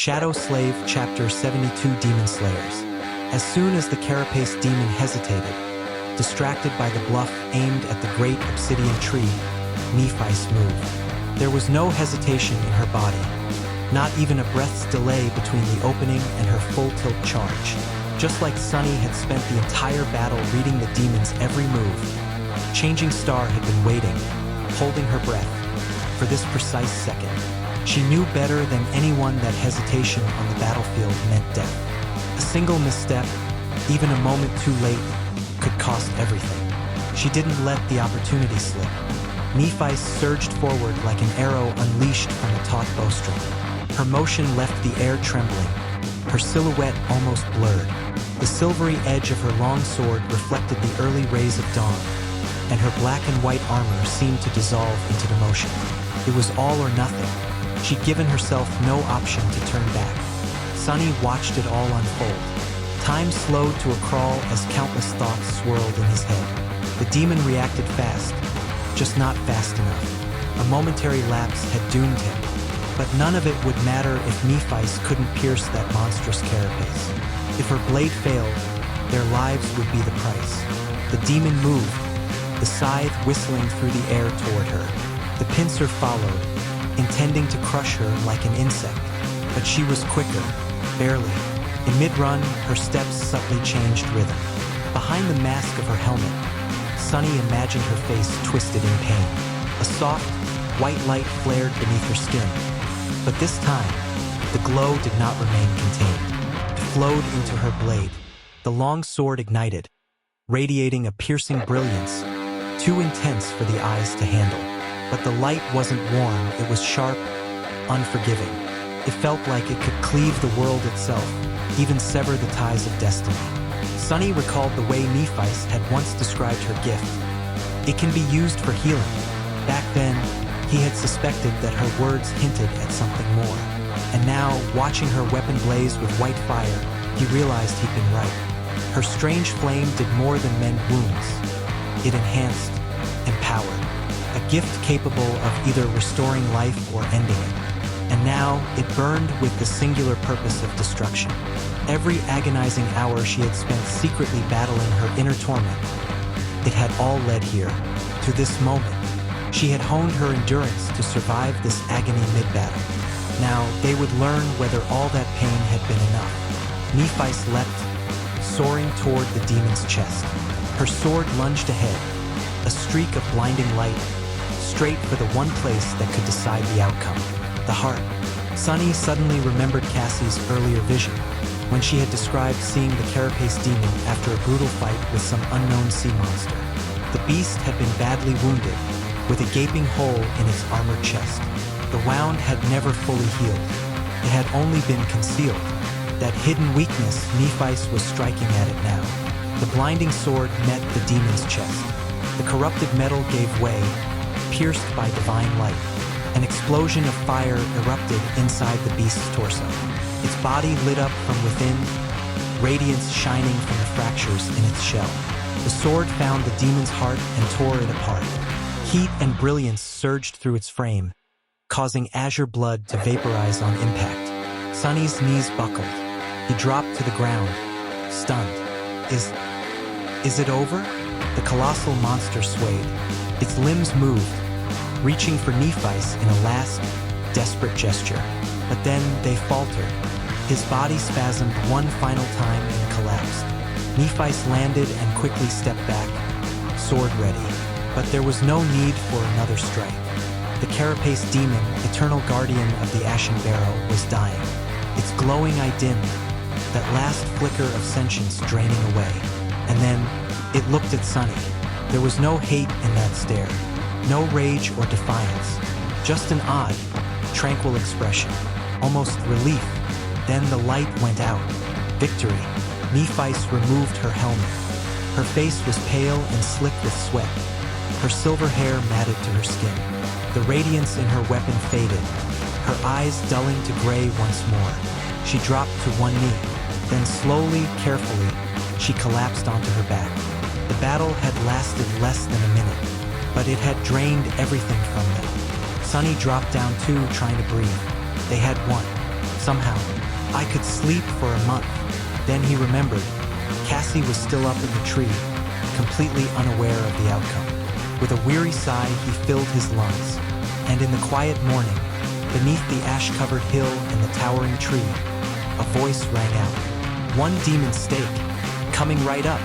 Shadow Slave Chapter 72 Demon Slayers. As soon as the Carapace demon hesitated, distracted by the bluff aimed at the great obsidian tree, Nephi's moved. There was no hesitation in her body, not even a breath's delay between the opening and her full-tilt charge. Just like Sunny had spent the entire battle reading the demon's every move, Changing Star had been waiting, holding her breath, for this precise second. She knew better than anyone that hesitation on the battlefield meant death. A single misstep, even a moment too late, could cost everything. She didn't let the opportunity slip. Nephi surged forward like an arrow unleashed from a taut bowstring. Her motion left the air trembling, her silhouette almost blurred. The silvery edge of her long sword reflected the early rays of dawn, and her black and white armor seemed to dissolve into the motion. It was all or nothing. She'd given herself no option to turn back. Sunny watched it all unfold. Time slowed to a crawl as countless thoughts swirled in his head. The demon reacted fast, just not fast enough. A momentary lapse had doomed him, but none of it would matter if Nephi's couldn't pierce that monstrous carapace. If her blade failed, their lives would be the price. The demon moved, the scythe whistling through the air toward her. The pincer followed, intending to crush her like an insect, but she was quicker, barely. In mid-run, her steps subtly changed rhythm. Behind the mask of her helmet, Sunny imagined her face twisted in pain. A soft, white light flared beneath her skin, but this time, the glow did not remain contained. It flowed into her blade. The long sword ignited, radiating a piercing brilliance, too intense for the eyes to handle. But the light wasn't warm, it was sharp, unforgiving. It felt like it could cleave the world itself, even sever the ties of destiny. Sunny recalled the way Nephi had once described her gift. It can be used for healing. Back then, he had suspected that her words hinted at something more. And now, watching her weapon blaze with white fire, he realized he'd been right. Her strange flame did more than mend wounds. It enhanced, empowered. A gift capable of either restoring life or ending it. And now, it burned with the singular purpose of destruction. Every agonizing hour she had spent secretly battling her inner torment, it had all led here, to this moment. She had honed her endurance to survive this agony mid-battle. Now, they would learn whether all that pain had been enough. Nephi leapt, soaring toward the demon's chest. Her sword lunged ahead, a streak of blinding light, straight for the one place that could decide the outcome, the heart. Sunny suddenly remembered Cassie's earlier vision, when she had described seeing the Carapace demon after a brutal fight with some unknown sea monster. The beast had been badly wounded, with a gaping hole in its armored chest. The wound had never fully healed. It had only been concealed. That hidden weakness, Nephi was striking at it now. The blinding sword met the demon's chest. The corrupted metal gave way, pierced by divine light. An explosion of fire erupted inside the beast's torso. Its body lit up from within, radiance shining from the fractures in its shell. The sword found the demon's heart and tore it apart. Heat and brilliance surged through its frame, causing azure blood to vaporize on impact. Sunny's knees buckled. He dropped to the ground, stunned. Is it over? The colossal monster swayed. Its limbs moved, reaching for Nephi in a last, desperate gesture. But then they faltered. His body spasmed one final time and collapsed. Nephi landed and quickly stepped back, sword ready. But there was no need for another strike. The Carapace demon, eternal guardian of the Ashen Barrow, was dying. Its glowing eye dimmed, that last flicker of sentience draining away. And then, it looked at Sunny. There was no hate in that stare, no rage or defiance, just an odd, tranquil expression, almost relief. Then the light went out. Victory. Nephi removed her helmet. Her face was pale and slick with sweat. Her silver hair matted to her skin. The radiance in her weapon faded, her eyes dulling to gray once more. She dropped to one knee. Then slowly, carefully, she collapsed onto her back. The battle had lasted less than a minute, but it had drained everything from them. Sunny dropped down too, trying to breathe. They had won. Somehow, I could sleep for a month. Then he remembered. Cassie was still up in the tree, completely unaware of the outcome. With a weary sigh, he filled his lungs. And in the quiet morning, beneath the ash-covered hill and the towering tree, a voice rang out. "One demon stake, coming right up."